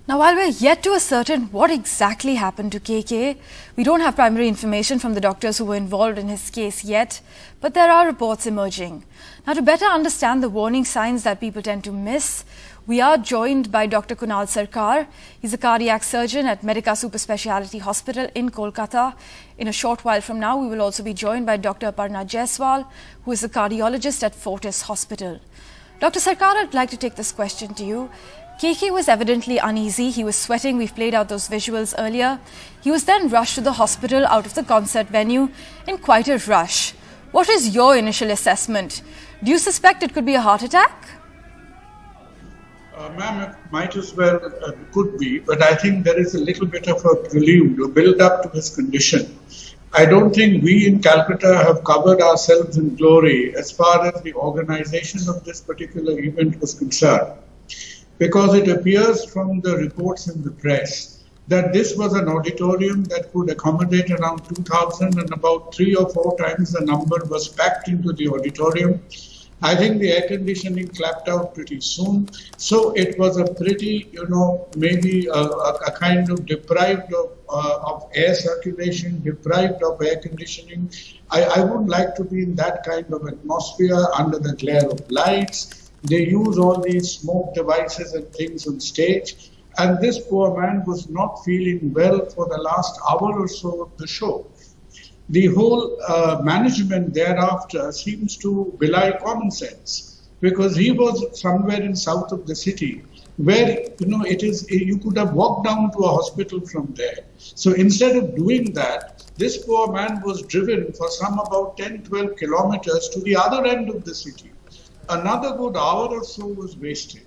Now, while we're yet to ascertain what exactly happened to KK, we don't have primary information from the doctors who were involved in his case yet, but there are reports emerging. Now, to better understand the warning signs that people tend to miss, we are joined by Dr. Kunal Sarkar. He's a cardiac surgeon at Medica Super Speciality Hospital in Kolkata. In a short while from now, we will also be joined by Dr. Aparna Jaiswal, who is a cardiologist at Fortis Hospital. Dr. Sarkar, I'd like to take this question to you. KK was evidently uneasy. He was sweating. We've played out those visuals earlier. He was then rushed to the hospital out of the concert venue in quite a rush. What is your initial assessment? Do you suspect it could be a heart attack? Ma'am, it might as well could be, but I think there is a little bit of a prelude, a build-up to his condition. I don't think we in Calcutta have covered ourselves in glory as far as the organization of this particular event was concerned, because it appears from the reports in the press that this was an auditorium that could accommodate around 2,000 and about 3 or 4 times the number was packed into the auditorium. I think the air conditioning clapped out pretty soon. So it was a pretty, maybe a kind of deprived of air circulation, deprived of air conditioning. I would like to be in that kind of atmosphere under the glare of lights. They use all these smoke devices and things on stage. And this poor man was not feeling well for the last hour or so of the show. The whole management thereafter seems to belie common sense, because he was somewhere in south of the city where, you could have walked down to a hospital from there. So instead of doing that, this poor man was driven for some about 10, 12 kilometers to the other end of the city. Another good hour or so was wasted.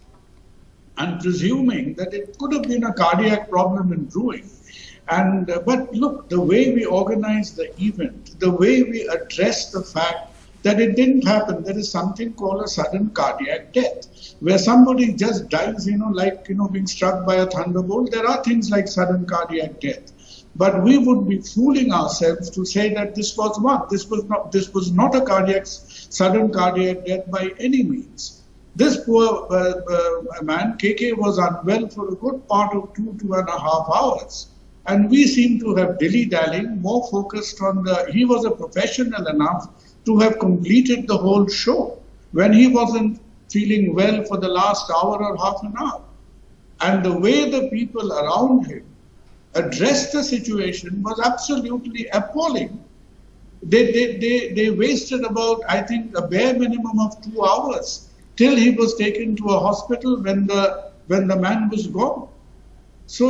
And presuming that it could have been a cardiac problem in brewing. But look, the way we organized the event, the way we addressed the fact that it didn't happen, there is something called a sudden cardiac death, where somebody just dies, being struck by a thunderbolt. There are things like sudden cardiac death. But we would be fooling ourselves to say that this was one. This was not a sudden cardiac death by any means. This poor man, KK, was unwell for a good part of 2.5 hours. And we seem to have dilly-dallying, more focused on he was a professional enough to have completed the whole show when he wasn't feeling well for the last hour or half an hour. And the way the people around him addressed the situation was absolutely appalling. They wasted about, I think, a bare minimum of 2 hours till he was taken to a hospital when the man was gone. So,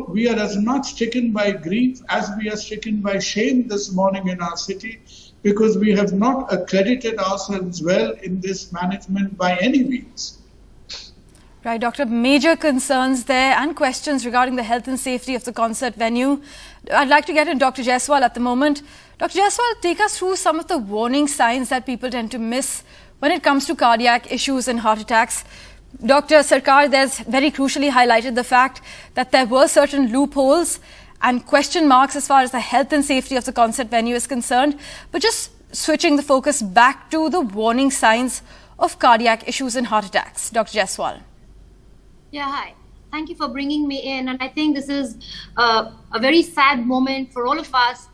we are as much stricken by grief as we are stricken by shame this morning in our city, because we have not accredited ourselves well in this management by any means. Right, Doctor. Major concerns there and questions regarding the health and safety of the concert venue. I'd like to get in Dr. Jaiswal at the moment. Dr. Jaiswal, take us through some of the warning signs that people tend to miss when it comes to cardiac issues and heart attacks. Dr. Sarkar, there's very crucially highlighted the fact that there were certain loopholes and question marks as far as the health and safety of the concert venue is concerned. But just switching the focus back to the warning signs of cardiac issues and heart attacks. Dr. Jaiswal. Yeah, hi. Thank you for bringing me in. And I think this is a very sad moment for all of us,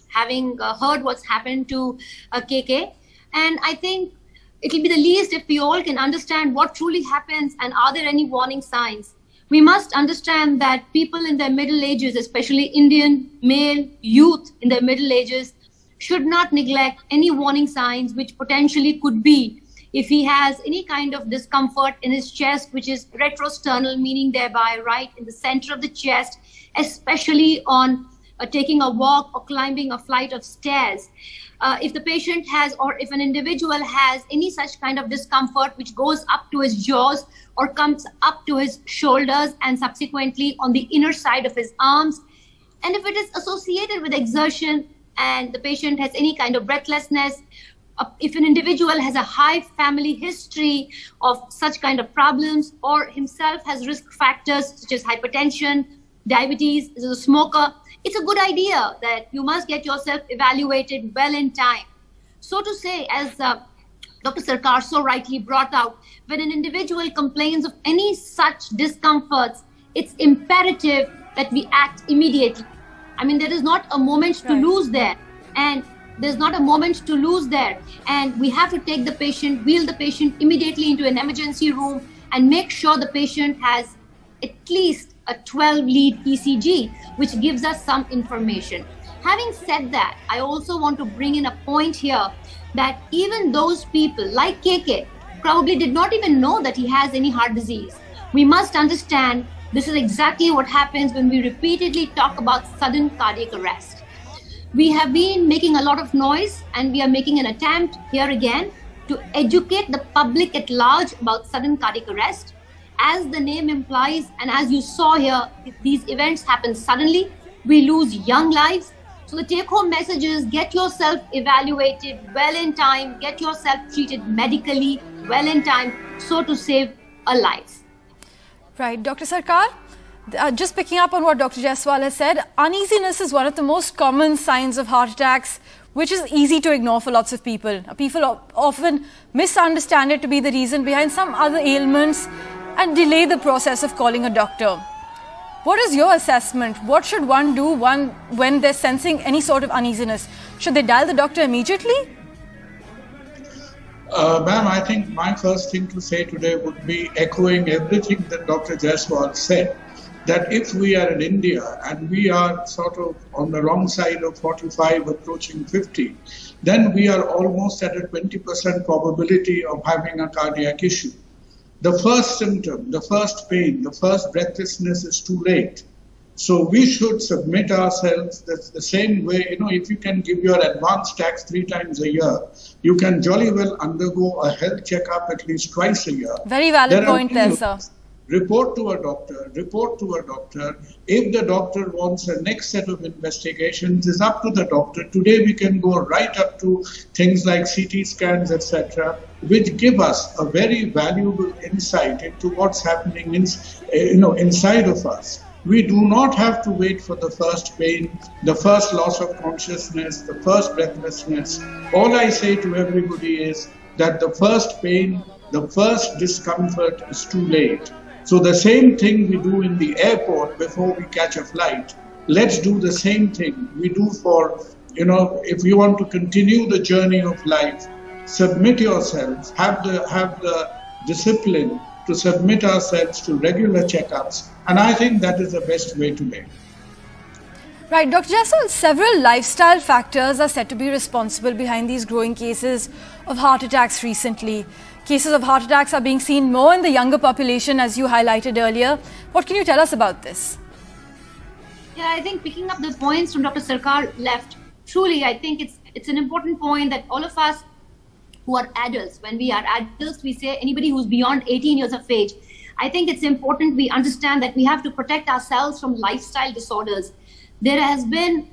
having heard what's happened to KK. And I think it will be the least if we all can understand what truly happens and are there any warning signs. We must understand that people in their middle ages, especially Indian male youth in their middle ages, should not neglect any warning signs which potentially could be if he has any kind of discomfort in his chest, which is retrosternal, meaning thereby right in the center of the chest, especially on taking a walk or climbing a flight of stairs. If the patient has, or if an individual has any such kind of discomfort which goes up to his jaws or comes up to his shoulders and subsequently on the inner side of his arms, and if it is associated with exertion and the patient has any kind of breathlessness, if an individual has a high family history of such kind of problems or himself has risk factors such as hypertension, diabetes, is a smoker, it's a good idea that you must get yourself evaluated well in time. So to say, as Dr. Sarkar so rightly brought out, when an individual complains of any such discomforts, it's imperative that we act immediately. I mean, there is not a moment to lose there. And there's not a moment to lose there. And we have to take the patient, wheel the patient immediately into an emergency room and make sure the patient has at least a 12-lead ECG, which gives us some information. Having said that, I also want to bring in a point here that even those people like KK probably did not even know that he has any heart disease. We must understand this is exactly what happens when we repeatedly talk about sudden cardiac arrest. We have been making a lot of noise, and we are making an attempt here again to educate the public at large about sudden cardiac arrest. As the name implies, and as you saw here, these events happen suddenly. We lose young lives. So the take-home message is get yourself evaluated well in time, get yourself treated medically well in time, so to save a life. Right. Dr. Sarkar, just picking up on what Dr. Jaiswal has said, uneasiness is one of the most common signs of heart attacks, which is easy to ignore for lots of people. People often misunderstand it to be the reason behind some other ailments and delay the process of calling a doctor. What is your assessment? What should one do when they're sensing any sort of uneasiness? Should they dial the doctor immediately? Ma'am, I think my first thing to say today would be echoing everything that Dr. Jaiswal said, that if we are in India and we are sort of on the wrong side of 45 approaching 50, then we are almost at a 20% probability of having a cardiac issue. The first symptom, the first pain, the first breathlessness is too late. So we should submit ourselves the same way. If you can give your advance tax 3 times a year, you can jolly well undergo a health checkup at least twice a year. Very valid point there, sir. Report to a doctor. If the doctor wants a next set of investigations, it's up to the doctor. Today we can go right up to things like CT scans, etc., which give us a very valuable insight into what's happening inside of us. We do not have to wait for the first pain, the first loss of consciousness, the first breathlessness. All I say to everybody is that the first pain, the first discomfort is too late. So the same thing we do in the airport before we catch a flight, let's do the same thing we do for, if you want to continue the journey of life, submit yourselves, have the discipline to submit ourselves to regular checkups. And I think that is the best way today. Right, Dr. Jaiswal, several lifestyle factors are said to be responsible behind these growing cases of heart attacks recently. Cases of heart attacks are being seen more in the younger population, as you highlighted earlier. What can you tell us about this? Yeah, I think picking up the points from Dr. Sarkar left, truly, I think it's an important point that all of us who are adults, when we are adults, we say anybody who's beyond 18 years of age. I think it's important we understand that we have to protect ourselves from lifestyle disorders. There has been,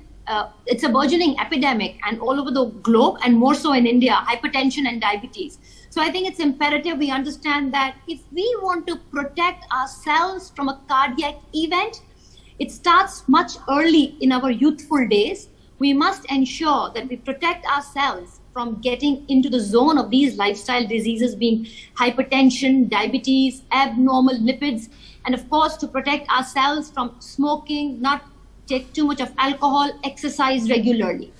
it's a burgeoning epidemic and all over the globe, and more so in India, hypertension and diabetes. So I think it's imperative we understand that if we want to protect ourselves from a cardiac event, it starts much early in our youthful days. We must ensure that we protect ourselves from getting into the zone of these lifestyle diseases, being hypertension, diabetes, abnormal lipids, and of course to protect ourselves from smoking, not take too much of alcohol, exercise regularly.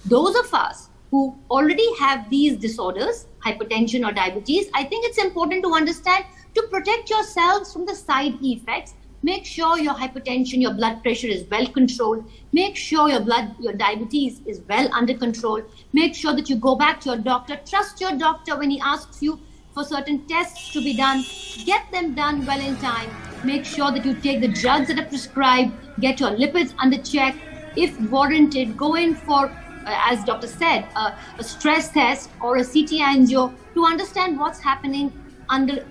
Those of us who already have these disorders, hypertension or diabetes, I think it's important to understand to protect yourselves from the side effects. Make sure your hypertension, your blood pressure is well controlled. Make sure your diabetes is well under control. Make sure that you go back to your doctor. Trust your doctor when he asks you for certain tests to be done. Get them done well in time. Make sure that you take the drugs that are prescribed. Get your lipids under check. If warranted, go in for, as doctor said, a stress test or a CT angio to understand what's happening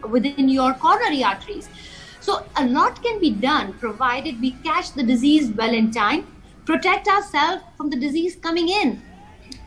within your coronary arteries. So a lot can be done provided we catch the disease well in time, protect ourselves from the disease coming in.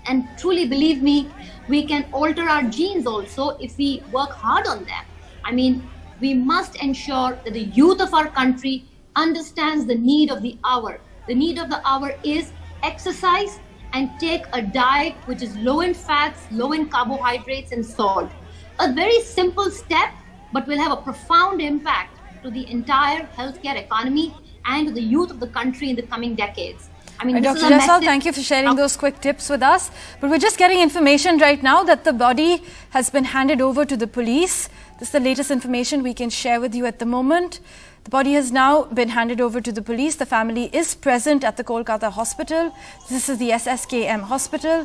And truly, believe me, we can alter our genes also if we work hard on them. I mean, we must ensure that the youth of our country understands the need of the hour. The need of the hour is exercise and take a diet which is low in fats, low in carbohydrates and salt. A very simple step, but will have a profound impact to the entire healthcare economy and to the youth of the country in the coming decades. I mean, Dr. Jaiswal, thank you for sharing those quick tips with us. But we're just getting information right now that the body has been handed over to the police. This is the latest information we can share with you at the moment. The body has now been handed over to the police. The family is present at the Kolkata hospital. This is the SSKM hospital.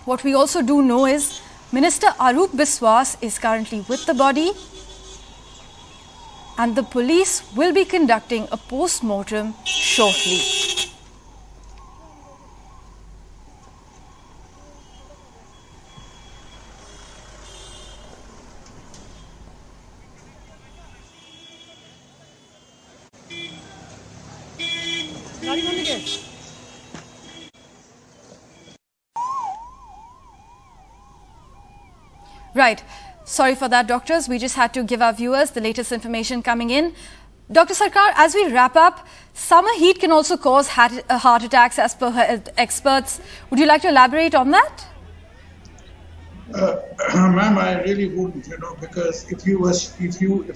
What we also do know is Minister Arup Biswas is currently with the body, and the police will be conducting a post-mortem shortly. Right. Sorry for that, doctors. We just had to give our viewers the latest information coming in. Dr. Sarkar, as we wrap up, summer heat can also cause heart attacks as per health experts. Would you like to elaborate on that? Ma'am, I really wouldn't, because if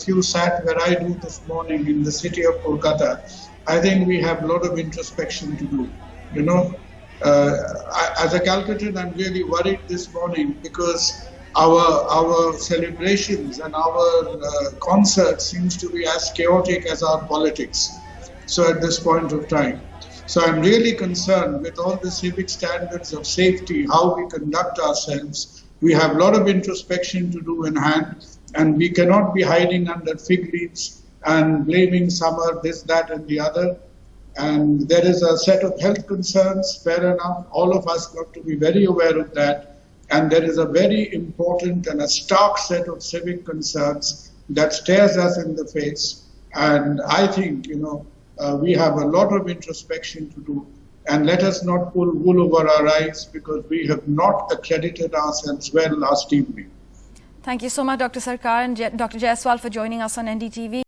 you sat where I do this morning in the city of Kolkata, I think we have a lot of introspection to do. As a Calcuttan, I'm really worried this morning because our celebrations and our concerts seems to be as chaotic as our politics. So at this point of time. So I'm really concerned with all the civic standards of safety, how we conduct ourselves. We have a lot of introspection to do in hand, and we cannot be hiding under fig leaves and blaming summer, this, that, and the other. And there is a set of health concerns, fair enough. All of us got to be very aware of that. And there is a very important and a stark set of civic concerns that stares us in the face. And I think, we have a lot of introspection to do. And let us not pull wool over our eyes because we have not accredited ourselves well last evening. Thank you so much, Dr. Sarkar and Dr. Jaiswal, for joining us on NDTV.